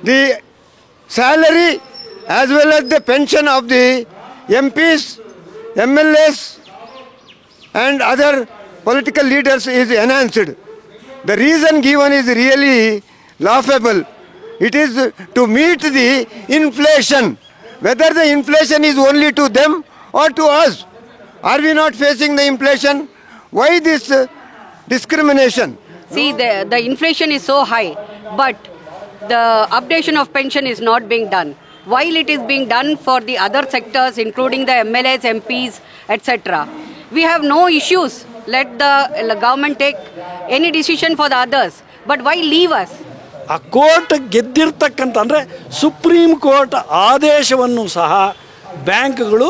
the salary as well as the pension of the MPs, MLAs and other political leaders is enhanced. The reason given is really laughable. It is to meet the inflation. Whether the inflation is only to them or to us. Are we not facing the inflation? Why this discrimination? See, the inflation is so high, but the updation of pension is not being done. While it is being done for the other sectors, including the MLAs, MPs, etc., we have no issues. Let the government take any decision for the others. But why leave us? ಆ court ಗೆದ್ದಿರ್ತಕ್ಕಂಥ ಅಂದರೆ supreme court ಆದೇಶವನ್ನು ಸಹ ಬ್ಯಾಂಕ್ಗಳು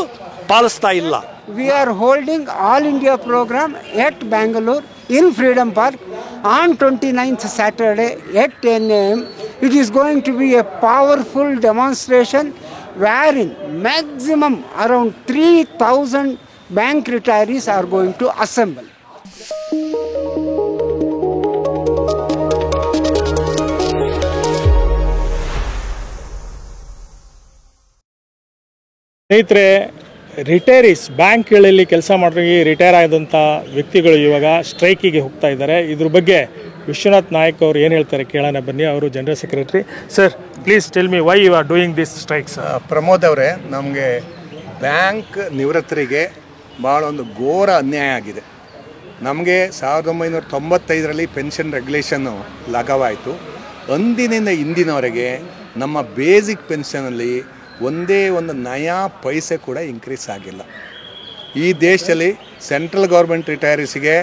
ಪಾಲಿಸ್ತಾ ಇಲ್ಲ. We are holding All India program at Bangalore in Freedom Park on 29th Saturday at 10 a.m. It is going to be a powerful demonstration wherein maximum around 3,000 bank retirees are going to assemble. ಸ್ನೇಹಿತರೆ, ರಿಟೈರೀಸ್ ಬ್ಯಾಂಕ್ಗಳಲ್ಲಿ ಕೆಲಸ ಮಾಡಿ retire ಆದಂಥ ವ್ಯಕ್ತಿಗಳು ಇವಾಗ ಸ್ಟ್ರೈಕಿಗೆ ಹೋಗ್ತಾ ಇದ್ದಾರೆ. ಇದ್ರ ಬಗ್ಗೆ ವಿಶ್ವನಾಥ್ ನಾಯಕ್ ಅವರು ಏನು ಹೇಳ್ತಾರೆ ಕೇಳೋಣ ಬನ್ನಿ. ಅವರು general secretary. Sir, please tell me why you are doing this strikes. Pramod ಅವರೇ, ನಮಗೆ ಬ್ಯಾಂಕ್ ನಿವೃತ್ತರಿಗೆ ಭಾಳ ಒಂದು ಘೋರ ಅನ್ಯಾಯ ಆಗಿದೆ. ನಮಗೆ 1995ರಲ್ಲಿ ಪೆನ್ಷನ್ ರೆಗ್ಯುಲೇಷನ್ನು ಲಘವಾಯಿತು. ಅಂದಿನಿಂದ ಇಂದಿನವರೆಗೆ ನಮ್ಮ ಬೇಸಿಕ್ ಪೆನ್ಷನಲ್ಲಿ ಒಂದೇ ಒಂದು ನಯಾ ಪೈಸೆ ಕೂಡ ಇನ್ಕ್ರೀಸ್ ಆಗಿಲ್ಲ. ಈ ದೇಶದಲ್ಲಿ ಸೆಂಟ್ರಲ್ ಗೌರ್ಮೆಂಟ್ ರಿಟೈರೀಸಿಗೆ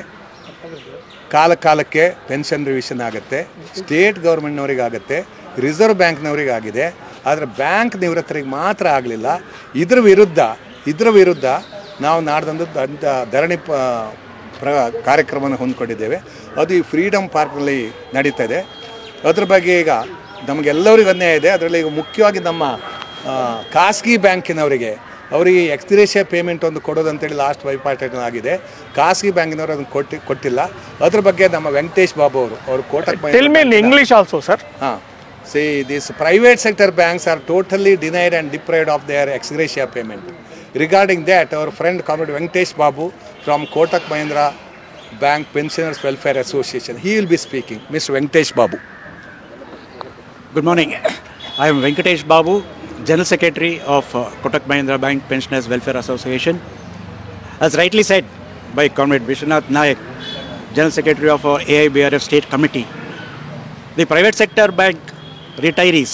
ಕಾಲಕ್ಕೆ ಪೆನ್ಷನ್ ರಿವಿಷನ್ ಆಗುತ್ತೆ, ಸ್ಟೇಟ್ ಗೌರ್ಮೆಂಟ್ನವ್ರಿಗಾಗುತ್ತೆ, ರಿಸರ್ವ್ ಬ್ಯಾಂಕ್ನವ್ರಿಗಾಗಿದೆ. ಆದರೆ ಬ್ಯಾಂಕ್ ನಿವೃತ್ತರಿಗೆ ಮಾತ್ರ ಆಗಲಿಲ್ಲ. ಇದರ ವಿರುದ್ಧ ನಾವು ನಾಡ್ದಂದು ಧರಣಿ ಕಾರ್ಯಕ್ರಮನ ಹೊಂದ್ಕೊಂಡಿದ್ದೇವೆ. ಅದು ಈ ಫ್ರೀಡಮ್ ಪಾರ್ಕ್ನಲ್ಲಿ ನಡೀತಾ ಇದೆ. ಅದ್ರ ಬಗ್ಗೆ ಈಗ ನಮಗೆಲ್ಲರಿಗೂ ಅನ್ಯಾಯ ಇದೆ. ಅದರಲ್ಲಿ ಈಗ ಮುಖ್ಯವಾಗಿ ನಮ್ಮ ಖಾಸಗಿ ಬ್ಯಾಂಕಿನವರಿಗೆ ಅವರಿಗೆ ಎಕ್ಸ್ಗ್ರೇಷಿಯಾ ಪೇಮೆಂಟ್ ಒಂದು ಕೊಡೋದಂತೇಳಿ ಲಾಸ್ಟ್ ಬೈಪಾರ್ಟೇಟ್ ಆಗಿದೆ. ಖಾಸಗಿ ಬ್ಯಾಂಕಿನವರು ಅದನ್ನು ಕೊಟ್ಟಿಲ್ಲ. ಅದ್ರ ಬಗ್ಗೆ ನಮ್ಮ ವೆಂಕಟೇಶ್ ಬಾಬು ಅವರು Kotak English also sir. See, these private sector banks are totally denied and deprived of their ex gratia payment. Regarding that, our friend Comrade Venkatesh Babu from Kotak Mahindra Bank Pensioners Welfare Association, he will be speaking. Mr. Venkatesh Babu. Good morning. I am Venkatesh Babu, General Secretary of Kotak Mahindra Bank Pensioners Welfare Association. As rightly said by Comrade Vishwanath Nayak, General Secretary of AIBRF State Committee, the private sector bank retirees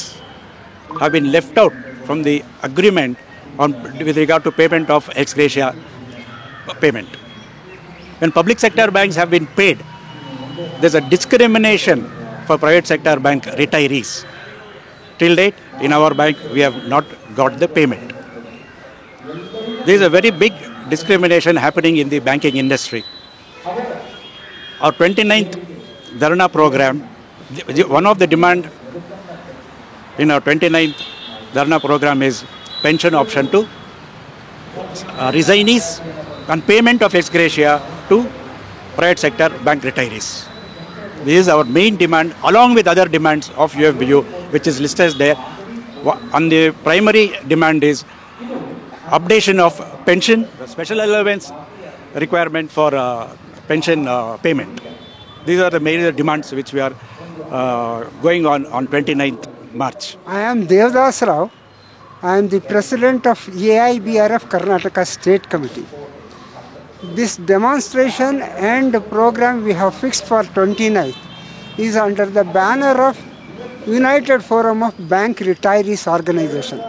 have been left out from the agreement with regard to payment of ex gratia payment. When public sector banks have been paid, there is a discrimination for private sector bank retirees. Till date, in our bank, we have not got the payment. There is a very big discrimination happening in the banking industry. Our 29th Dharna program, one of the demand in our 29th Dharna program is pension option to resignees and payment of ex gratia to private sector bank retirees. This is our main demand, along with other demands of UFBU, which is listed there. And the primary demand is updation of pension, the special allowance requirement for pension payment. These are the major demands which we are going on 29th March. I am Devdas Rao. I am the president of AIBRF Karnataka State Committee. This demonstration and program we have fixed for 29th is under the banner of United Forum of Bank Retirees Organization.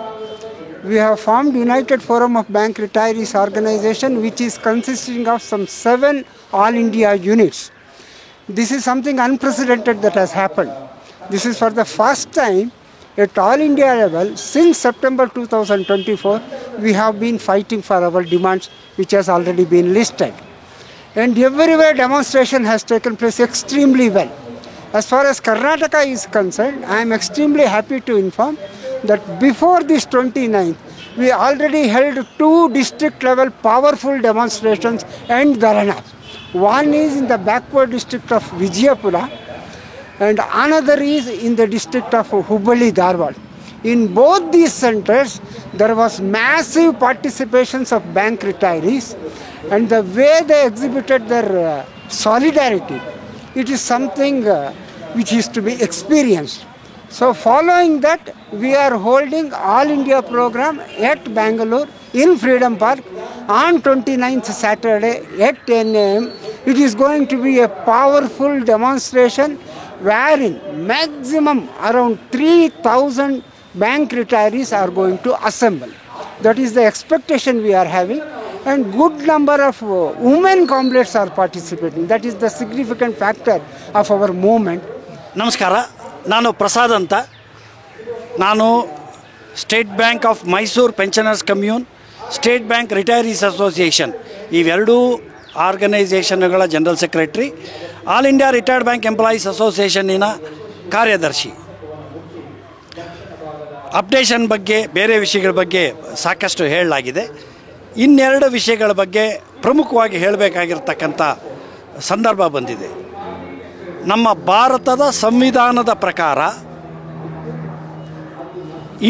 We have formed United Forum of Bank Retirees Organization, which is consisting of some 7 All India units. This is something unprecedented that has happened. This is for the first time at All India level since September 2024. We have been fighting for our demands, which has already been listed. And everywhere demonstration has taken place extremely well. As far as Karnataka is concerned, I am extremely happy to inform that before this 29th, we already held 2 district level powerful demonstrations and dharanas. One is in the backward district of Vijayapura, and another is in the district of Hubballi Dharwad. In both these centers, there was massive participations of bank retirees, and the way they exhibited their solidarity, it is something which is to be experienced. So following that, we are holding All India program at Bangalore in Freedom Park on 29th Saturday at 10 a.m. It is going to be a powerful demonstration wherein maximum around 3,000 bank retirees are going to assemble. That is the expectation we are having, and good number of women comrades are participating. That is the significant factor of our movement. ನಮಸ್ಕಾರ, ನಾನು ಪ್ರಸಾದ್ ಅಂತ. ನಾನು State Bank of Mysuru pensioners commune, State Bank retirees association ಇವೆರಡೂ ಆರ್ಗನೈಸೇಷನ್ಗಳ general secretary, all India retired bank employees ಅಸೋಸಿಯೇಷನ್ನಿನ ಕಾರ್ಯದರ್ಶಿ. Updation ಬಗ್ಗೆ, ಬೇರೆ ವಿಷಯಗಳ ಬಗ್ಗೆ ಸಾಕಷ್ಟು ಹೇಳಲಾಗಿದೆ. ಇನ್ನೆರಡು ವಿಷಯಗಳ ಬಗ್ಗೆ ಪ್ರಮುಖವಾಗಿ ಹೇಳಬೇಕಾಗಿರ್ತಕ್ಕಂಥ ಸಂದರ್ಭ ಬಂದಿದೆ. ನಮ್ಮ ಭಾರತದ ಸಂವಿಧಾನದ ಪ್ರಕಾರ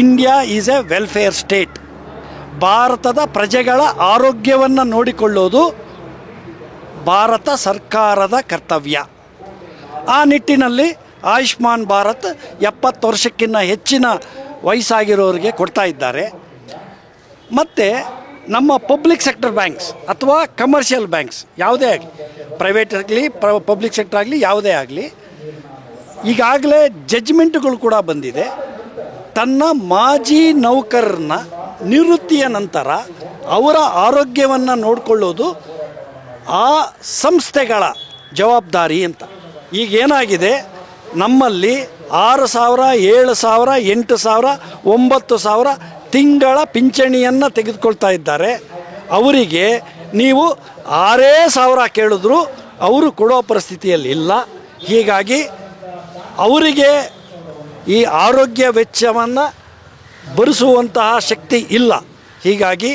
India is A welfare state. ಭಾರತದ ಪ್ರಜೆಗಳ ಆರೋಗ್ಯವನ್ನು ನೋಡಿಕೊಳ್ಳೋದು ಭಾರತ ಸರ್ಕಾರದ ಕರ್ತವ್ಯ. ಆ ನಿಟ್ಟಿನಲ್ಲಿ ಆಯುಷ್ಮಾನ್ ಭಾರತ್ 70 ವರ್ಷಕ್ಕಿಂತ ಹೆಚ್ಚಿನ ವಯಸ್ಸಾಗಿರೋರಿಗೆ ಕೊಡ್ತಾ ಇದ್ದಾರೆ. ಮತ್ತು ನಮ್ಮ ಪಬ್ಲಿಕ್ ಸೆಕ್ಟರ್ ಬ್ಯಾಂಕ್ಸ್ ಅಥವಾ ಕಮರ್ಷಿಯಲ್ ಬ್ಯಾಂಕ್ಸ್ ಯಾವುದೇ ಆಗಲಿ, ಪ್ರೈವೇಟ್ ಆಗಲಿ ಪಬ್ಲಿಕ್ ಸೆಕ್ಟರ್ ಆಗಲಿ ಯಾವುದೇ ಆಗಲಿ, ಈಗಾಗಲೇ ಜಡ್ಜ್ಮೆಂಟ್ಗಳು ಕೂಡ ಬಂದಿದೆ. ತನ್ನ ಮಾಜಿ ನೌಕರರನ್ನ ನಿವೃತ್ತಿಯ ನಂತರ ಅವರ ಆರೋಗ್ಯವನ್ನು ನೋಡಿಕೊಳ್ಳೋದು ಆ ಸಂಸ್ಥೆಗಳ ಜವಾಬ್ದಾರಿ ಅಂತ. ಈಗೇನಾಗಿದೆ, ನಮ್ಮಲ್ಲಿ 6,000, 7,000, 8,000, 9,000 ತಿಂಗಳ ಪಿಂಚಣಿಯನ್ನು ತೆಗೆದುಕೊಳ್ತಾ ಇದ್ದಾರೆ. ಅವರಿಗೆ ನೀವು 6,000 ಕೇಳಿದ್ರು ಅವರು ಕೊಡೋ ಪರಿಸ್ಥಿತಿಯಲ್ಲಿ ಇಲ್ಲ. ಹೀಗಾಗಿ ಅವರಿಗೆ ಈ ಆರೋಗ್ಯ ವೆಚ್ಚವನ್ನು ಭರಿಸುವಂತಹ ಶಕ್ತಿ ಇಲ್ಲ. ಹೀಗಾಗಿ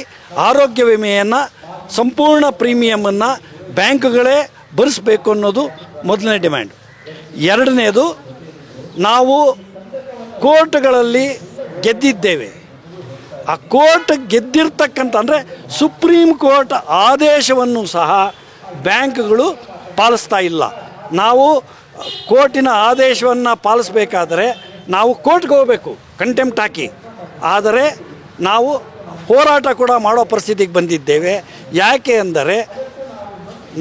ಆರೋಗ್ಯ ವಿಮೆಯನ್ನು ಸಂಪೂರ್ಣ ಪ್ರೀಮಿಯಮನ್ನು ಬ್ಯಾಂಕುಗಳೇ ಭರಿಸಬೇಕು ಅನ್ನೋದು ಮೊದಲನೇ ಡಿಮ್ಯಾಂಡ್. ಎರಡನೇದು, ನಾವು ಕೋರ್ಟ್ಗಳಲ್ಲಿ ಗೆದ್ದಿದ್ದೇವೆ. ಆ ಕೋರ್ಟ್ ಗೆದ್ದಿರ್ತಕ್ಕಂಥ ಅಂದರೆ ಸುಪ್ರೀಂ ಕೋರ್ಟ್ ಆದೇಶವನ್ನು ಸಹ ಬ್ಯಾಂಕ್ಗಳು ಪಾಲಿಸ್ತಾ ಇಲ್ಲ. ನಾವು ಕೋರ್ಟಿನ ಆದೇಶವನ್ನು ಪಾಲಿಸಬೇಕಾದರೆ ನಾವು ಕೋರ್ಟ್ಗೆ ಹೋಗಬೇಕು ಕಂಟೆಂಪ್ಟ್ ಹಾಕಿ. ಆದರೆ ನಾವು ಹೋರಾಟ ಕೂಡ ಮಾಡೋ ಪರಿಸ್ಥಿತಿಗೆ ಬಂದಿದ್ದೇವೆ. ಯಾಕೆ ಅಂದರೆ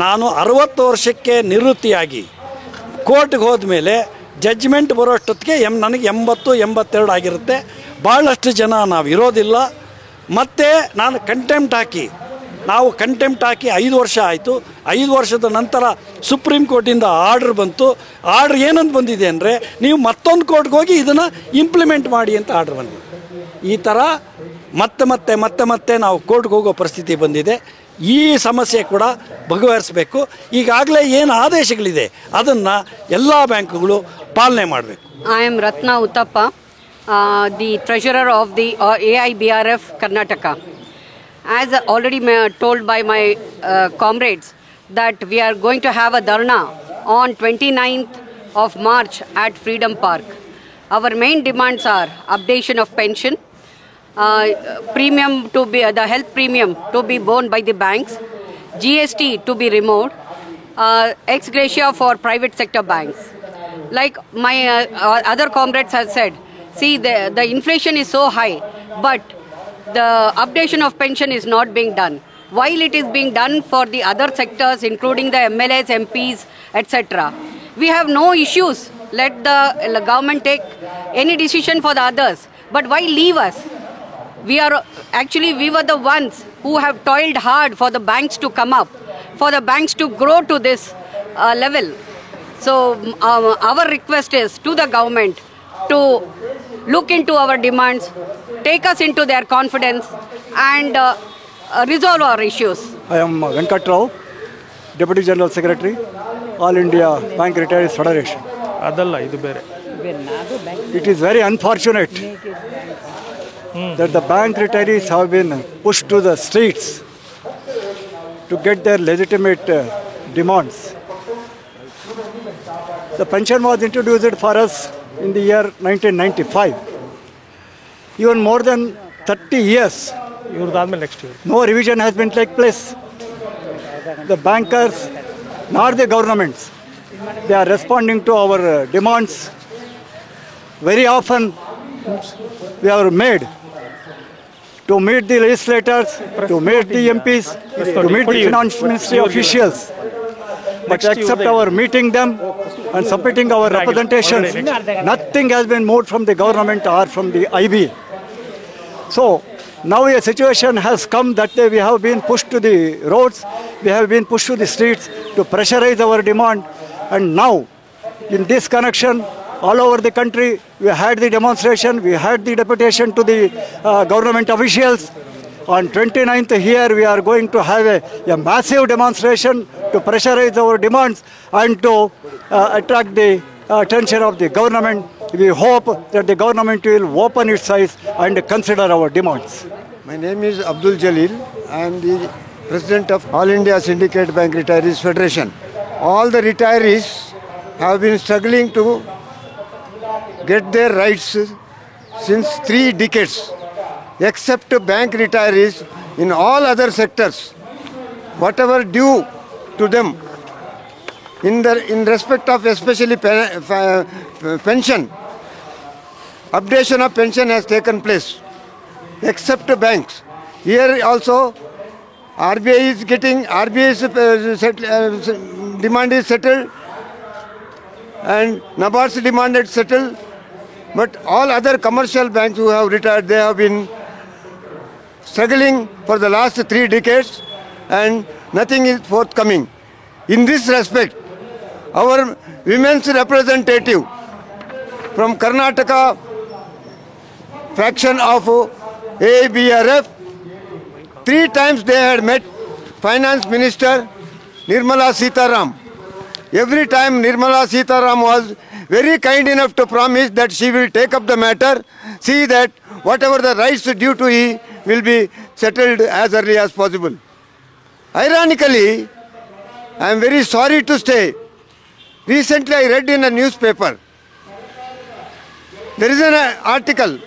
ನಾನು 60 ವರ್ಷಕ್ಕೆ ನಿವೃತ್ತಿಯಾಗಿ ಕೋರ್ಟ್ಗೆ ಹೋದ್ಮೇಲೆ ಜಡ್ಜ್ಮೆಂಟ್ ಬರೋಷ್ಟೊತ್ತಿಗೆ ನನಗೆ 80-82 ಆಗಿರುತ್ತೆ. ಭಾಳಷ್ಟು ಜನ ನಾವು ಇರೋದಿಲ್ಲ. ಮತ್ತು ನಾವು ಕಂಟೆಂಪ್ಟ್ ಹಾಕಿ 5 ವರ್ಷ ಆಯಿತು. 5 ವರ್ಷದ ನಂತರ ಸುಪ್ರೀಂ ಕೋರ್ಟಿಂದ ಆರ್ಡ್ರ್ ಬಂತು. ಆರ್ಡ್ರ್ ಏನಂತ ಬಂದಿದೆ ಅಂದರೆ, ನೀವು ಮತ್ತೊಂದು ಕೋರ್ಟ್ಗೆ ಹೋಗಿ ಇದನ್ನು ಇಂಪ್ಲಿಮೆಂಟ್ ಮಾಡಿ ಅಂತ ಆರ್ಡ್ರ್ ಬಂದಿದೆ. ಈ ಥರ ಮತ್ತೆ ನಾವು ಕೋರ್ಟ್ಗೆ ಹೋಗೋ ಪರಿಸ್ಥಿತಿ ಬಂದಿದೆ. ಈ ಸಮಸ್ಯೆ ಕೂಡ ಬಗೆಹರಿಸಬೇಕು. ಈಗಾಗಲೇ ಏನು ಆದೇಶಗಳಿದೆ ಅದನ್ನು ಎಲ್ಲ ಬ್ಯಾಂಕುಗಳು ಪಾಲನೆ ಮಾಡಬೇಕು. I am Ratna Uttappa, the treasurer of the AIBRF Karnataka. As already told by my comrades, that we are going to have a dharna on 29th of March at Freedom Park. Our main demands are updation of pension, premium to be the health premium to be borne by the banks, GST to be removed, ex gratia for private sector banks. Like my other comrades have said, see, the inflation is so high, but the updation of pension is not being done. While it is being done for the other sectors, including the MLAs, MPs, etc., we have no issues. Let the government take any decision for the others. But why leave us? We were the ones who have toiled hard for the banks to come up, for the banks to grow to this level. So our request is to the government to look into our demands, take us into their confidence, and resolve our issues. I am Venkat Rao, Deputy General Secretary, All India Bank Retirees Federation. ಅದಲ್ಲ, ಇದು ಬೇರೆ. It is very unfortunate that the bank retirees have been pushed to the streets to get their legitimate demands. The pension was introduced for us in the year 1995. Even more than 30 years, ಇವ್ರದ್ದಾದ್ಮೇಲೆ next year no revision has been take place. The bankers, not the governments, they are responding to our demands. Very often, we are made to meet the legislators, to meet the MPs, to meet the finance ministry officials. But except our meeting them and submitting our representations, nothing has been moved from the government or from the IB. So now a situation has come that we have been pushed to the roads, we have been pushed to the streets to pressurize our demand. And now, in this connection, all over the country, we had the demonstration, we had the deputation to the government officials. On 29th here, we are going to have a massive demonstration to pressurize our demands and to attract the attention of the government. We hope that the government will open its eyes and consider our demands. My name is Abdul Jalil. I am the president of All India Syndicate Bank Retirees Federation. All the retirees have been struggling to get their rights since 3 decades, except bank retirees in all other sectors. Whatever due to them in respect of especially pension, updation of pension has taken place, except banks. Here also RBI's demand is settled and NABARD's demand is settled, but all other commercial banks who have retired, they have been struggling for the last 3 decades and nothing is forthcoming. In this respect, our women's representative from Karnataka fraction of ABRF, 3 times they had met Finance Minister Nirmala Sitaram. Every time Nirmala Sitaram was very kind enough to promise that she will take up the matter, see that whatever the rights due to he will be settled as early as possible. Ironically, I am very sorry to say, recently I read in a newspaper, there is an article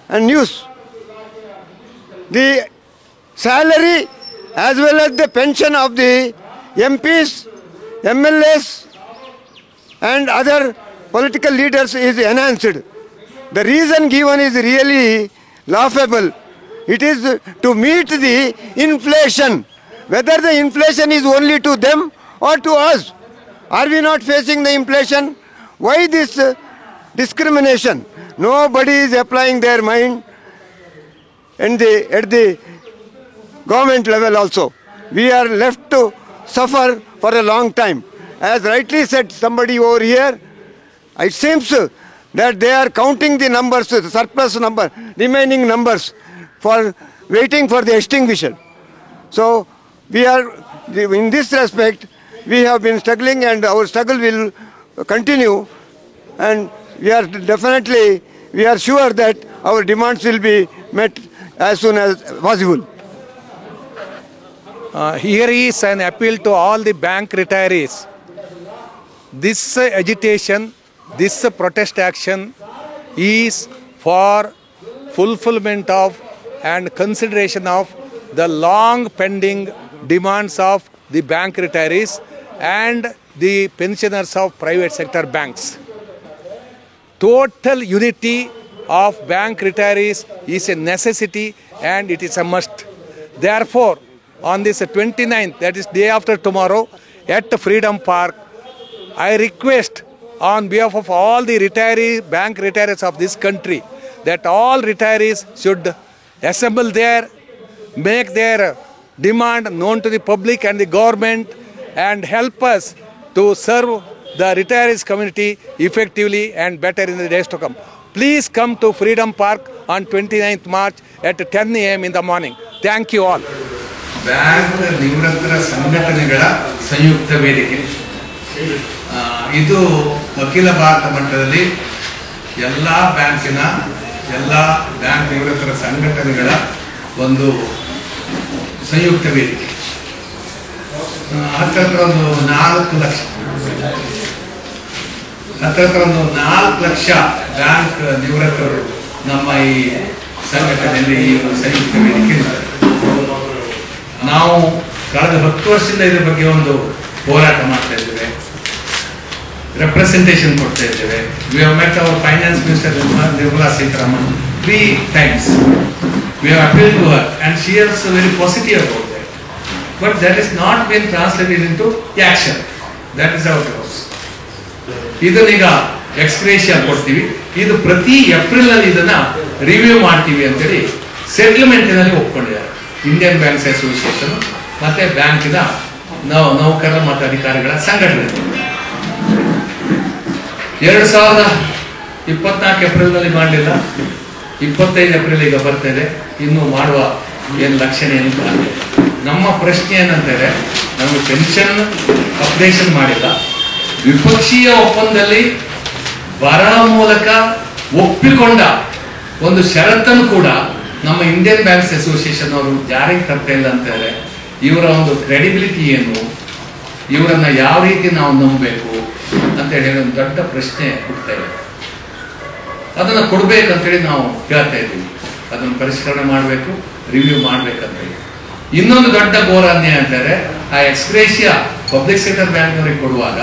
and news. The salary as well as the pension of the MPs, MLAs and other political leaders is enhanced. The reason given is really laughable. It is to meet the inflation. Whether the inflation is only to them or to us. Are we not facing the inflation? Why this discrimination? Nobody is applying their mind at the government level also. We are left to suffer for a long time. As rightly said somebody over here, it seems that they are counting the numbers, the surplus number, remaining numbers for waiting for the extinguisher. So we are, in this respect, we have been struggling and our struggle will continue, and we are sure that our demands will be met as soon as possible. Here is an appeal to all the bank retirees. This agitation, this protest action is for fulfillment of and consideration of the long pending demands of the bank retirees and the pensioners of private sector banks. Total unity of bank retirees is a necessity and it is a must. Therefore, on this 29th, that is day after tomorrow, at Freedom Park, I request on behalf of all the bank retirees of this country that all retirees should assemble there, make their demand known to the public and the government, and help us to serve the retirees community effectively and better in the days to come. Please come to Freedom Park on 29th March at 10 a.m. in the morning. Thank you all. Bank ನಿವೃತ್ತರ ಸಂಘಟನೆಗಳ ಸಂಯುಕ್ತ ವೇದಿಕೆ ಇದು ಅಖಿಲ ಭಾರತ ಮಟ್ಟದಲ್ಲಿ ಎಲ್ಲ ಬ್ಯಾಂಕಿನ ಎಲ್ಲ ಬ್ಯಾಂಕ್ ನಿವೃತ್ತರ ಸಂಘಟನೆಗಳ ಒಂದು ಸಂಯುಕ್ತ ವೇದಿಕೆ. ಹತ್ತಿರ ಒಂದು 4 ಲಕ್ಷ ಹತ್ರ ಒಂದು 4 ಲಕ್ಷ ಬ್ಯಾಂಕ್ ನಿವೃತ್ತರು ನಮ್ಮ ಈ ಸಂಘಟನೆಯಲ್ಲಿ ಈ ಒಂದು ಸಂಯುಕ್ತ ವೇದಿಕೆ ನಾವು ಕಳೆದ 10 ವರ್ಷದಿಂದ ಇದ್ರ ಬಗ್ಗೆ ಒಂದು ಹೋರಾಟ ಮಾಡ್ತಾ ಇದ್ದೇವೆ, ರೆಪ್ರೆಸೆಂಟೇಷನ್ ಕೊಡ್ತಾ ಇದ್ದೇವೆ. We have met our finance minister Nirmala Sitharaman 3 times. We have appealed to her and she is very positive about that. But that is not been translated into action. That is how it goes. ಇದನ್ನೀಗ ex gratia ಕೊಡ್ತೀವಿ, ಇದು ಪ್ರತಿ April ನಲ್ಲಿ ಇದನ್ನ review ಮಾಡ್ತೀವಿ ಅಂತೇಳಿ ಸೆಟಲ್ಮೆಂಟಿನಲ್ಲಿ ಒಪ್ಕೊಂಡಿದ್ದಾರೆ Indian banks association ಮತ್ತೆ ಬ್ಯಾಂಕಿನ ನೌಕರರ ಮತ್ತು ಅಧಿಕಾರಿಗಳ ಸಂಘಟನೆ. 2024 ಏಪ್ರಿಲ್ ನಲ್ಲಿ ಮಾಡಲಿಲ್ಲ, 25 ಏಪ್ರಿಲ್ ಈಗ ಬರ್ತಾ ಇದೆ, ಇನ್ನು ಮಾಡುವ ಏನು ಲಕ್ಷಣ ಏನು ಕಾಣುತ್ತೆ. ನಮ್ಮ ಪ್ರಶ್ನೆ ಏನಂತಾರೆ, ನಮಗೆ ಪೆನ್ಷನ್ ಅಪ್ಡೇಷನ್ ಮಾಡಿಲ್ಲ, ದ್ವಿಪಕ್ಷೀಯ ಒಪ್ಪಂದದಲ್ಲಿ ಬರಹ ಮೂಲಕ ಒಪ್ಪಿಕೊಂಡ ಒಂದು ಷರತ್ತನ್ನು ಕೂಡ ನಮ್ಮ ಇಂಡಿಯನ್ ಬ್ಯಾಂಕ್ಸ್ ಅಸೋಸಿಯೇಷನ್ ಅವರು ಜಾರಿಗೆ ತರ್ತಾ ಇಲ್ಲ ಅಂತಾರೆ. ಇವರ ಒಂದು ಕ್ರೆಡಿಬಿಲಿಟಿ ಏನು, ಇವರನ್ನ ಯಾವ ರೀತಿ ನಾವು ನಂಬಬೇಕು ಅಂತ ಹೇಳಿ ಒಂದು ದೊಡ್ಡ ಪ್ರಶ್ನೆ ಹುಡ್ತಾ ಇದೆ. ಅದನ್ನು ಕೊಡ್ಬೇಕಂತೇಳಿ ನಾವು ಕೇಳ್ತಾ ಇದ್ದೀವಿ. ಅದನ್ನು ಪರಿಷ್ಕರಣೆ ಮಾಡಬೇಕು, ರಿವ್ಯೂ ಮಾಡ್ಬೇಕಂತೇಳಿ. ಇನ್ನೊಂದು ದೊಡ್ಡ ಘೋರ ಅನ್ಯಾಯ ಅಂತಾರೆ, ಆ ಎಕ್ಸ್ಗ್ರೇಷಿಯಾ ಪಬ್ಲಿಕ್ ಸೆಕ್ಟರ್ ಬ್ಯಾಂಕ್ನವರಿಗೆ ಕೊಡುವಾಗ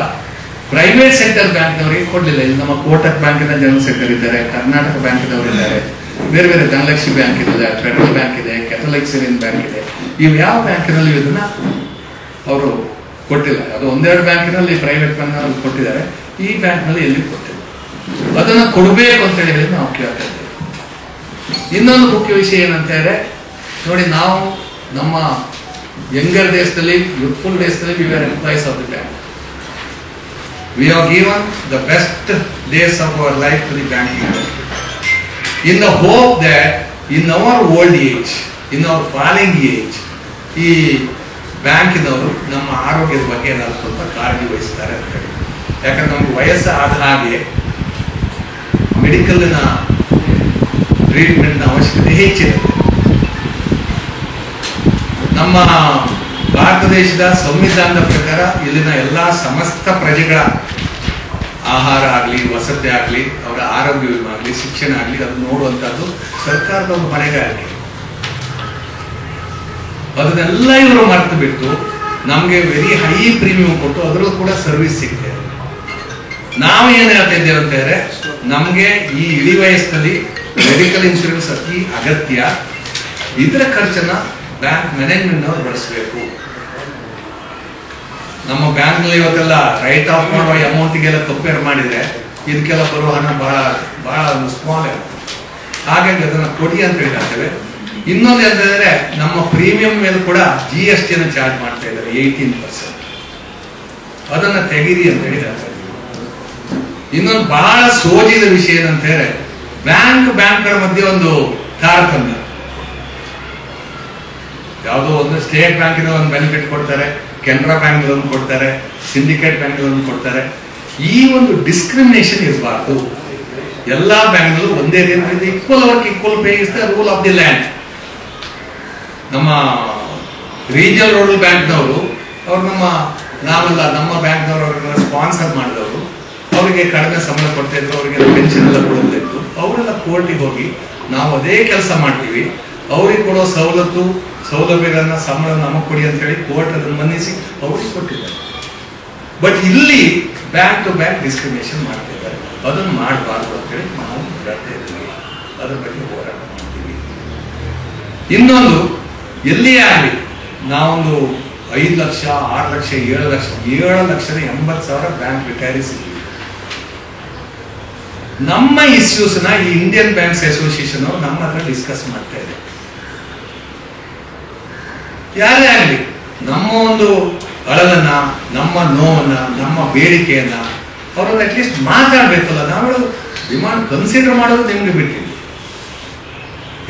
ಪ್ರೈವೇಟ್ ಸೆಕ್ಟರ್ ಬ್ಯಾಂಕ್ನವರಿಗೆ ಕೊಡಲಿಲ್ಲ. ಇಲ್ಲಿ ನಮ್ಮ ಕೋಟಕ್ ಬ್ಯಾಂಕಿನ ಜನರಲ್ ಸೆಕ್ರೆಟರಿ ಇದ್ದಾರೆ, ಕರ್ನಾಟಕ ಬ್ಯಾಂಕಿನವರು ಇದ್ದಾರೆ, ಬೇರೆ ಬೇರೆ ಧನಲಕ್ಷ್ಮಿ ಬ್ಯಾಂಕ್ ಇದೆ, ಫೆಡರಲ್ ಬ್ಯಾಂಕ್ ಇದೆ, ಕೆಥಲಿಕ್ ಸಿರಿಯನ್ ಬ್ಯಾಂಕ್ ಇದೆ. ಇವು ಯಾವ ಬ್ಯಾಂಕಿನಲ್ಲಿ ಇದನ್ನ ಅವರು ಕೊಟ್ಟಿಲ್ಲ. ಅದು 1-2 ಬ್ಯಾಂಕಿನಲ್ಲಿ ಪ್ರೈವೇಟ್ ಬ್ಯಾಂಕ್ನಲ್ಲಿ ಕೊಟ್ಟಿದ್ದಾರೆ, ಈ ಬ್ಯಾಂಕ್ನಲ್ಲಿ ಎಲ್ಲಿ ಕೊಟ್ಟಿಲ್ಲ. ಅದನ್ನು ಕೊಡಬೇಕು ಅಂತ ಹೇಳಿ ನಾವು ಕೇಳ್ತಾ ಇದ್ದೇವೆ. ಇನ್ನೊಂದು ಮುಖ್ಯ ವಿಷಯ ಏನಂತಾರೆ ನೋಡಿ, ನಾವು ನಮ್ಮ ಯಂಗರ್ ದೇಶದಲ್ಲಿ, ಯೂತ್ಫುಲ್ ದೇಶದಲ್ಲಿ we are employees of the bank. We have given the best days of our life to the banking industry in the hope that in our old age, in our falling age, ಈ ಬ್ಯಾಂಕಿನವರು ನಮ್ಮ ಆರೋಗ್ಯದ ಬಗ್ಗೆ ಏನಾದ್ರು ಸ್ವಲ್ಪ ಕಾಳಜಿ ವಹಿಸ್ತಾರೆ ಅಂತ ಹೇಳಿ. ಯಾಕಂದ್ರೆ ನಮ್ಗೆ ವಯಸ್ಸು ಆದ ಹಾಗೆ ಮೆಡಿಕಲ್ನ ಟ್ರೀಟ್ಮೆಂಟ್ನ ಅವಶ್ಯಕತೆ ಹೆಚ್ಚಿರುತ್ತೆ. ನಮ್ಮ ಭಾರತ ದೇಶದ ಸಂವಿಧಾನದ ಪ್ರಕಾರ ಇಲ್ಲಿನ ಎಲ್ಲ ಸಮಸ್ತ ಪ್ರಜೆಗಳ ಆಹಾರ ಆಗಲಿ, ವಸತಿ ಆಗಲಿ, ಅವರ ಆರೋಗ್ಯ ವಿಮೆ ಆಗಲಿ, ಶಿಕ್ಷಣ ಆಗಲಿ, ಅದು ನೋಡುವಂಥದ್ದು ಸರ್ಕಾರದ ಒಂದು ಹೊಣೆಗಾರಿಕೆ. ಅದನ್ನೆಲ್ಲ ಇವರು ಮರೆತು ಬಿಟ್ಟು ನಮಗೆ ವೆರಿ ಹೈ ಪ್ರೀಮಿಯಂ ಕೊಟ್ಟು ಅದರಲ್ಲೂ ಕೂಡ ಸರ್ವಿಸ್ ಸಿಗ್ತದೆ. ನಾವು ಏನು ಹೇಳ್ತಾ ಇದ್ದೇವೆ ಅಂತ ಹೇಳಿದ್ರೆ, ನಮಗೆ ಈ ಇಳಿ ವಯಸ್ಸಲ್ಲಿ ಮೆಡಿಕಲ್ ಇನ್ಶೂರೆನ್ಸ್ ಅತಿ ಅಗತ್ಯ. ಇದರ ಖರ್ಚನ್ನ ಬ್ಯಾಂಕ್ ಮ್ಯಾನೇಜ್ಮೆಂಟ್ನವ್ರು ಬಳಸಬೇಕು. ನಮ್ಮ ಬ್ಯಾಂಕ್ನಲ್ಲಿ ಇವತ್ತೆಲ್ಲ ರೈಟ್ ಆಫ್ ಮಾಡುವ ಅಮೌಂಟಿಗೆಲ್ಲ ಕಂಪೇರ್ ಮಾಡಿದ್ರೆ ಇದಕ್ಕೆಲ್ಲ ಬರುವ ಹಣ ಬಹಳ ಬಹಳ ಒಂದು ಸ್ಮಾಲ್ ಇರುತ್ತೆ. ಹಾಗಾಗಿ ಅದನ್ನು ಕೊಡಿ ಅಂತ ಹೇಳ್ತೇವೆ. ಇನ್ನೊಂದು ಅಂತಂದ್ರೆ, ನಮ್ಮ ಪ್ರೀಮಿಯಂ ಮೇಲೆ ಕೂಡ GST ಚಾರ್ಜ್ ಮಾಡ್ತಾ ಇದ್ದಾರೆ 18%. ಅದನ್ನ ತೆಗೀರಿ ಅಂತ ಹೇಳಿ ಹೇಳ್ತಾ ಇದ್ದೀವಿ. ಇನ್ನೊಂದು ಬಹಳ ಸೋಜಿದ ವಿಷಯ ಏನಂತ ಹೇಳಿದ್ರೆ, ಬ್ಯಾಂಕ್ಗಳ ಮಧ್ಯೆ ಒಂದು ತಾರತಮ್ಯ. ಯಾವುದೋ ಒಂದು ಸ್ಟೇಟ್ ಬ್ಯಾಂಕಿನ ಒಂದು ಬೆನಿಫಿಟ್ ಕೊಡ್ತಾರೆ, ಕೆನರಾ ಬ್ಯಾಂಕ್ ಒಂದು ಕೊಡ್ತಾರೆ, ಸಿಂಡಿಕೇಟ್ ಬ್ಯಾಂಕ್ ಒಂದು ಕೊಡ್ತಾರೆ. ಈ ಒಂದು ಡಿಸ್ಕ್ರಿಮಿನೇಷನ್ ಇರಬಾರ್ದು. ಎಲ್ಲಾ ಬ್ಯಾಂಕ್ಗಳು ಒಂದೇ ರೀತಿ equal work equal pay is the rule of the land. ನಮ್ಮ ರೀಜನಲ್ ರೂರಲ್ ಬ್ಯಾಂಕ್ನವರು ಅವ್ರು ನಮ್ಮ ಬ್ಯಾಂಕ್ನವರು ಅವ್ರನ್ನ ಸ್ಪಾನ್ಸರ್ ಮಾಡಿದವರು, ಅವರಿಗೆ ಕಡಿಮೆ ಸಂಬಳ ಕೊಡ್ತಾ ಇದ್ರು, ಅವರಿಗೆ ಪೆನ್ಷನ್ ಎಲ್ಲ ಕೊಡೋದಿತ್ತು. ಅವರೆಲ್ಲ ಕೋರ್ಟಿಗೆ ಹೋಗಿ ನಾವು ಅದೇ ಕೆಲಸ ಮಾಡ್ತೀವಿ, ಅವ್ರಿಗೆ ಕೊಡೋ ಸೌಲಭ್ಯಗಳನ್ನ ಸಂಬಳ ನಮಗೆ ಕೊಡಿ ಅಂತ ಹೇಳಿ ಕೋರ್ಟ್ ಅದನ್ನು ಮನ್ನಿಸಿ ಅವ್ರಿಗೆ ಕೊಟ್ಟಿದ್ದಾರೆ. ಬಟ್ ಇಲ್ಲಿ ಬ್ಯಾಂಕ್ ಟು ಬ್ಯಾಂಕ್ ಡಿಸ್ಕ್ರಿಮಿನೇಷನ್ ಮಾಡ್ತಿದ್ದಾರೆ. ಅದನ್ನು ಮಾಡಬಾರ್ದು ಅಂತೇಳಿ ನಾವು ಹೇಳ್ತಾ ಇದ್ದೀವಿ. ಅದ್ರ ಬಗ್ಗೆ ಹೋರಾಟ ಮಾಡ್ತೀವಿ. ಇನ್ನೊಂದು, ಎಲ್ಲಿಯೇ ಆಗಲಿ ನಾವೊಂದು 5 ಲಕ್ಷ 6 ಲಕ್ಷ 7,80,000 ಬ್ಯಾಂಕ್ ರಿಟೈರೀಸ್ ಇದ್ದೀವಿ. ನಮ್ಮ ಇಶ್ಯೂಸ್ನ ಈ ಇಂಡಿಯನ್ ಬ್ಯಾಂಕ್ಸ್ ಅಸೋಸಿಯೇಷನ್ ಅವರು ನಮ್ಮ ಹತ್ರ ಡಿಸ್ಕಸ್ ಮಾಡ್ತಾ ಇದೆ. ಯಾರೇ ಆಗಲಿ ನಮ್ಮ ಒಂದು ಅಳಲನ್ನ, ನಮ್ಮ ನೋವನ್ನ, ನಮ್ಮ ಬೇಡಿಕೆಯನ್ನ ಅವರನ್ನ ಅಟ್ಲೀಸ್ಟ್ ಮಾತಾಡ್ಬೇಕಲ್ಲ. ನಾವು ಡಿಮಾಂಡ್ ಕನ್ಸಿಡರ್ ಮಾಡೋದು ನಿಮ್ಗೆ ಬಿಟ್ಟಿದ್ದೀವಿ.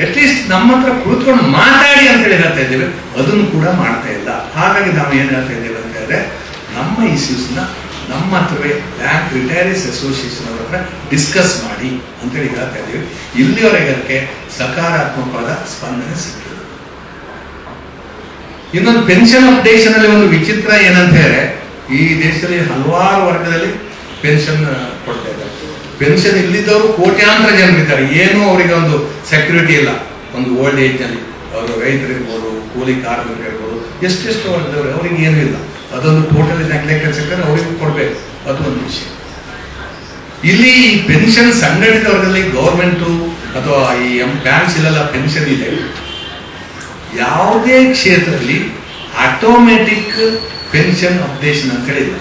ಅಟ್ಲೀಸ್ಟ್ ನಮ್ಮ ಹತ್ರ ಕೂತ್ಕೊಂಡು ಮಾತಾಡಿ ಅಂತ ಹೇಳಿ ಹೇಳ್ತಾ ಇದ್ದೇವೆ. ಅದನ್ನು ಕೂಡ ಮಾಡ್ತಾ ಇಲ್ಲ. ಹಾಗಾಗಿ ನಾವು ಏನ್ ಹೇಳ್ತಾ ಇದ್ದೇವೆ ಅಂತ ಹೇಳಿದ್ರೆ, ನಮ್ಮ ಇಶ್ಯೂಸ್ನ ನಮ್ಮ ಹತ್ರವೇ ಬ್ಯಾಂಕ್ ರಿಟೈರೀಸ್ ಅಸೋಸಿಯೇಷನ್ ಅವರ ಹತ್ರ ಡಿಸ್ಕಸ್ ಮಾಡಿ ಅಂತೇಳಿ ಹೇಳ್ತಾ ಇದ್ದೀವಿ. ಇಲ್ಲಿವರೆಗೆ ಅದಕ್ಕೆ ಸಕಾರಾತ್ಮಕವಾದ ಸ್ಪಂದನೆ ಸಿಕ್ಕಿದೆ. ಇನ್ನೊಂದು, ಪೆನ್ಷನ್ ಅಪ್ಡೇಷನ್ ಅಲ್ಲಿ ಒಂದು ವಿಚಿತ್ರ ಏನಂತ ಹೇಳಿದ್ರೆ, ಈ ದೇಶದಲ್ಲಿ ಹಲವಾರು ವರ್ಗದಲ್ಲಿ ಪೆನ್ಷನ್ ಕೊಡ್ತಾ ಇದ್ದಾರೆ. ಪೆನ್ಷನ್ ಇಲ್ಲಿದ್ದವರು ಕೋಟ್ಯಾಂತರ ಜನರಿದ್ದಾರೆ, ಏನೂ ಅವರಿಗೆ ಒಂದು ಸೆಕ್ಯೂರಿಟಿ ಇಲ್ಲ. ಒಂದು ಓಲ್ಡ್ ಏಜ್ನಲ್ಲಿ ಅವರು ರೈತರಿರ್ಬೋದು, ಕೂಲಿ ಕಾರ್ಮಿಕರಿರ್ಬೋದು, ಎಷ್ಟೆಷ್ಟು ಹೊಡೆದವ್ರು ಅವ್ರಿಗೆ ಏನೂ ಇಲ್ಲ. ಅದೊಂದು ಟೋಟಲಿ ನೆಗ್ಲೆಕ್ಟೆಡ್ ಸೆಕ್ಟರ್, ಅವರಿಗೆ ಕೊಡಬೇಕು, ಅದು ಒಂದು ವಿಷಯ. ಇಲ್ಲಿ ಪೆನ್ಷನ್ ಸಂಘಟಿತ ವರ್ಗದಲ್ಲಿ ಗೌರ್ಮೆಂಟು ಅಥವಾ ಈ ಬ್ಯಾಂಕ್ಸ್ ಇಲ್ಲೆಲ್ಲ ಪೆನ್ಷನ್ ಇದೆ. ಯಾವುದೇ ಕ್ಷೇತ್ರದಲ್ಲಿ ಆಟೋಮೆಟಿಕ್ ಪೆನ್ಷನ್ ಅಪ್ಡೇಷನ್ ಅಂತ ಹೇಳಿದೆ.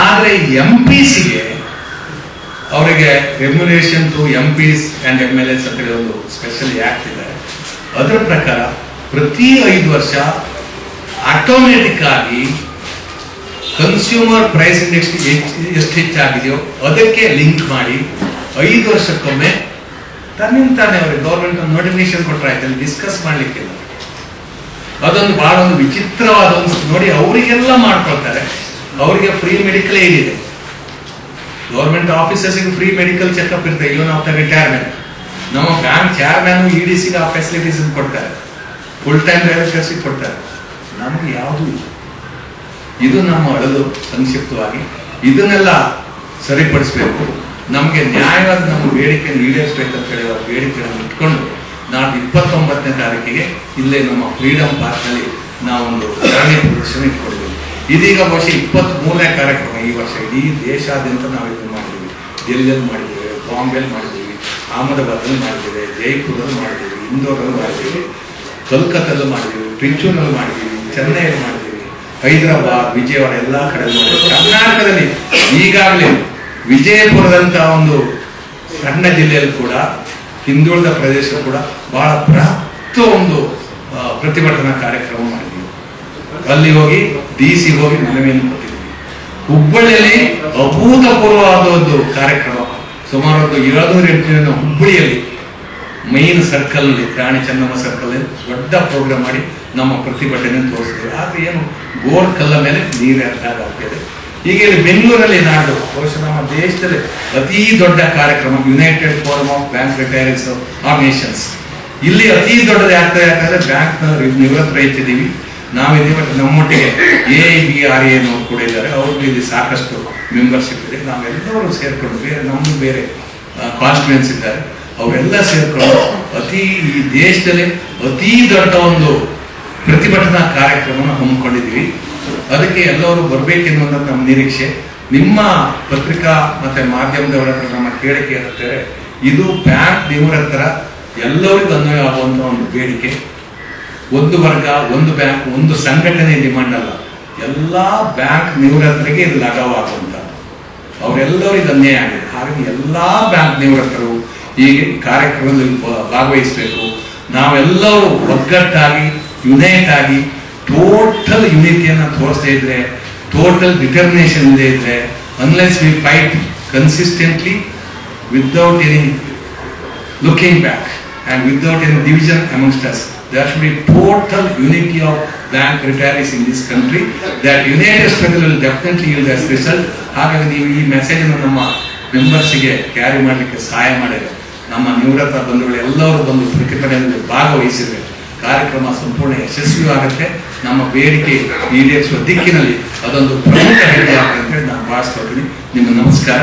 ಆದರೆ MPsಗೆ ಅವರಿಗೆ remuneration to MPs and MLAs ಅಂತ ಹೇಳಿ ಒಂದು ಸ್ಪೆಷಲ್ ಆ್ಯಕ್ಟ್ ಇದೆ. ಅದರ ಪ್ರಕಾರ ಪ್ರತಿ 5 ವರ್ಷ ಆಟೋಮೆಟಿಕ್ ಆಗಿ ಕನ್ಸ್ಯೂಮರ್ ಪ್ರೈಸ್ ಇಂಡೆಕ್ಸ್ ಎಷ್ಟು ಹೆಚ್ಚಾಗಿದೆಯೋ ಅದಕ್ಕೆ ಲಿಂಕ್ ಮಾಡಿ 5 ವರ್ಷಕ್ಕೊಮ್ಮೆ ತನ್ನಿಂತಾನೆ ಅವರಿಗೆ ಗೌರ್ಮೆಂಟ್ ಒಂದು ನೋಟಿಫಿಕೇಶನ್ ಕೊಟ್ಟರೆ ಆಯ್ತು, ಡಿಸ್ಕಸ್ ಮಾಡಲಿಕ್ಕಿಲ್ಲ. ಅದೊಂದು ಬಹಳ ಒಂದು ವಿಚಿತ್ರವಾದ ಒಂದು ನೋಡಿ, ಅವರಿಗೆಲ್ಲ ಮಾಡ್ಕೊಳ್ತಾರೆ. ಅವರಿಗೆ ಫ್ರೀ ಮೆಡಿಕಲ್ ಏಡ್ ಇದೆ, ಗೌರ್ಮೆಂಟ್ ಆಫೀಸರ್ಸ್ಗೆ ಫ್ರೀ ಮೆಡಿಕಲ್ ಚೆಕಪ್ ಇರ್ತದೆ ಇವನ್ ಆಫ್ಟರ್ ರಿಟೈರ್ಮೆಂಟ್. ನಮ್ಮ ಬ್ಯಾಂಕ್ ಚೇರ್ಮನ್ EDCಗೆ ಆ ಫೆಸಿಲಿಟೀಸ್ ಕೊಡ್ತಾರೆ, ಫುಲ್ ಟೈಮ್ ಡೈರೆಕ್ಟರ್ಸಿಗೆ ಕೊಡ್ತಾರೆ. ನಮ್ಗೆ ಯಾವುದೂ ಇಲ್ಲ. ಇದು ನಮ್ಮ ಅಳಲು ಸಂಕ್ಷಿಪ್ತವಾಗಿ. ಇದನ್ನೆಲ್ಲ ಸರಿಪಡಿಸಬೇಕು. ನಮಗೆ ನ್ಯಾಯವಾದ ನಮ್ಮ ಬೇಡಿಕೆ ಈಡೇರಿಸಬೇಕಂತ ಹೇಳಿ ಅವರ ಬೇಡಿಕೆಗಳನ್ನು ಇಟ್ಕೊಂಡು ನಾಳೆ 29ನೇ ತಾರೀಕಿಗೆ ಇಲ್ಲೇ ನಮ್ಮ ಫ್ರೀಡಮ್ ಪಾರ್ಕ್ನಲ್ಲಿ ನಾವೊಂದು ಧರಣಿ ಪ್ರದರ್ಶನ ಇಟ್ಕೊಂಡಿದ್ದೀವಿ. ಇದೀಗ ಬಹುಶಃ 23ನೇ ಕಾರ್ಯಕ್ರಮ ಈ ವರ್ಷ. ಇಡೀ ದೇಶಾದ್ಯಂತ ನಾವು ಇದನ್ನು ಮಾಡಿದ್ದೀವಿ. ಡೆಲ್ಲಿಯಲ್ಲಿ ಮಾಡಿದ್ದೀವಿ, ಬಾಂಬೆಯಲ್ಲಿ ಮಾಡಿದ್ದೀವಿ, ಅಹಮದಾಬಾದಲ್ಲಿ ಮಾಡಿದ್ದೀವಿ, ಜೈಪುರಲ್ಲಿ ಮಾಡಿದ್ದೀವಿ, ಇಂದೋರಲ್ಲಿ ಮಾಡಿದ್ದೀವಿ, ಕಲ್ಕತ್ತಲ್ಲೂ ಮಾಡಿದ್ದೀವಿ, ಟ್ರಿಚೂರ್ನಲ್ಲಿ ಮಾಡಿದ್ದೀವಿ, ಚೆನ್ನೈಯಲ್ಲಿ ಮಾಡಿದ್ದೀವಿ, ಹೈದರಾಬಾದ್, ವಿಜಯವಾಡ ಎಲ್ಲ ಕಡೆ ಮಾಡಿದ್ದೀವಿ. ಕರ್ನಾಟಕದಲ್ಲಿ ಈಗಾಗಲೇ ವಿಜಯಪುರದಂಥ ಒಂದು ಸಣ್ಣ ಜಿಲ್ಲೆಯಲ್ಲಿ ಕೂಡ, ಹಿಂದುಳಿದ ಪ್ರದೇಶ ಕೂಡ ಬಹಳ ಬೃಹತ್ ಒಂದು ಪ್ರತಿಭಟನಾ ಕಾರ್ಯಕ್ರಮ ಮಾಡಿದ್ದೀವಿ. ಅಲ್ಲಿ ಹೋಗಿ DC ಹೋಗಿ ಮನವಿಯನ್ನು ಕೊಟ್ಟಿದ್ದೀವಿ. ಹುಬ್ಬಳ್ಳಿಯಲ್ಲಿ ಅಭೂತಪೂರ್ವವಾದ ಒಂದು ಕಾರ್ಯಕ್ರಮ, ಸುಮಾರು ಒಂದು 700-800 ಜನ ಹುಬ್ಬಳ್ಳಿಯಲ್ಲಿ ಮೈನ್ ಸರ್ಕಲ್ನಲ್ಲಿ, ರಾಣಿ ಚೆನ್ನಮ್ಮ ಸರ್ಕಲ್ ದೊಡ್ಡ ಪ್ರೋಗ್ರಾಮ್ ಮಾಡಿ ನಮ್ಮ ಪ್ರತಿಭಟನೆ ತೋರಿಸಿದ್ದೇವೆ. ಆದರೆ ಏನು ಗೋರ್ ಕಲ್ಲ ಮೇಲೆ ನೀರು ಆಗ್ತಿದೆ. ಈಗ ಇಲ್ಲಿ ಬೆಂಗಳೂರಲ್ಲಿ ನಾಡು ಬಹುಶಃ ನಮ್ಮ ದೇಶದಲ್ಲಿ ಅತಿ ದೊಡ್ಡ ಕಾರ್ಯಕ್ರಮ United forum of bank retires organisations. ಇಲ್ಲಿ ಅತಿ ದೊಡ್ಡದು ಆಗ್ತದೆ. ಯಾಕಂದ್ರೆ ಬ್ಯಾಂಕ್ನ ನಿವೃತ್ತ ರೈತಿದ್ದೀವಿ ನಾವಿದ್ದೀವಿ. ಬಟ್ ನಮ್ಮೊಟ್ಟಿಗೆ AIBRA ಅನ್ನೋರು ಕೂಡ ಇದ್ದಾರೆ. ಅವ್ರಿಗೆ ಇಲ್ಲಿ ಸಾಕಷ್ಟು ಮೆಂಬರ್ಶಿಪ್ ಇದೆ. ನಾವೆಲ್ಲರೂ ಸೇರ್ಕೊಂಡು ಬೇರೆ ಕಾನ್ಸ್ಟಿಟ್ಯೂನ್ಸ್ ಇದ್ದಾರೆ, ಅವರೆಲ್ಲ ಸೇರ್ಕೊಂಡು ಈ ದೇಶದಲ್ಲಿ ಅತಿ ದೊಡ್ಡ ಒಂದು ಪ್ರತಿಭಟನಾ ಕಾರ್ಯಕ್ರಮನ ಹಮ್ಮಿಕೊಂಡಿದ್ದೀವಿ. ಅದಕ್ಕೆ ಎಲ್ಲರೂ ಬರಬೇಕೆನ್ನುವಂಥ ನಮ್ಮ ನಿರೀಕ್ಷೆ. ನಿಮ್ಮ ಪತ್ರಿಕಾ ಮತ್ತೆ ಮಾಧ್ಯಮದವರ ಹತ್ರ ನಮ್ಮ ಕೇಳಿಕೆ ಇರುತ್ತಾರೆ, ಇದು ಬ್ಯಾಂಕ್ ನಿವೃತ್ತರ ಎಲ್ಲರಿಗೂ ಅನ್ವಯ ಆಗುವಂಥ ಒಂದು ಬೇಡಿಕೆ. ಒಂದು ವರ್ಗ, ಒಂದು ಬ್ಯಾಂಕ್, ಒಂದು ಸಂಘಟನೆ ಡಿಮಾಂಡ್ ಅಲ್ಲ, ಎಲ್ಲ ಬ್ಯಾಂಕ್ ನಿವೃತ್ತರಿಗೆ ಇದು ಲಘವಾಗುವಂಥ, ಅವರೆಲ್ಲರಿಗೂ ಅನ್ಯಾಯ ಆಗಿದೆ. ಹಾಗಾಗಿ ಎಲ್ಲ ಬ್ಯಾಂಕ್ ನಿವೃತ್ತರು ಈ ಕಾರ್ಯಕ್ರಮದಲ್ಲಿ ಭಾಗವಹಿಸಬೇಕು. ನಾವೆಲ್ಲರೂ ಒಗ್ಗಟ್ಟಾಗಿ ಯುನೈಟ್ ಆಗಿ ಟೋಟಲ್ ಯೂನಿಟಿಯನ್ನು ತೋರಿಸದೇ ಇದ್ರೆ, ಟೋಟಲ್ ಡಿಟರ್ಮಿನೇಷನ್ ಇಲ್ಲದೆ ಇದ್ರೆ, unless we fight consistently without any looking back and without any division amongst us, there should be total unity of bank retirees in this country. That united struggle will definitely yield as result. ಹಾಗಾಗಿ ನೀವು ಈ message ಅನ್ನು ನಮ್ಮ ಮೆಂಬರ್ಸ್ಗೆ carry ಮಾಡಲಿಕ್ಕೆ ಸಹಾಯ ಮಾಡಿದ್ರೆ, ನಮ್ಮ ನಿವೃತ್ತ ಬಂಧುಗಳು ಎಲ್ಲರೂ ಬಂದು ಪ್ರತಿಭಟನೆಯಲ್ಲಿ ಭಾಗವಹಿಸಿದ್ರೆ ಕಾರ್ಯಕ್ರಮ ಸಂಪೂರ್ಣ ಯಶಸ್ವಿಯಾಗುತ್ತೆ. ನಮ್ಮ ಬೇಡಿಕೆ ಈಡೇರಿಸುವ ದಿಕ್ಕಿನಲ್ಲಿ ಅದೊಂದು ಪ್ರಮುಖ ಹೆಜ್ಜೆ ಆಗುತ್ತೆ ಅಂತ ಹೇಳಿ ನಾನು ಭಾವಿಸ್ಕೊಳ್ತೀನಿ. ನಿಮ್ಮ ನಮಸ್ಕಾರ.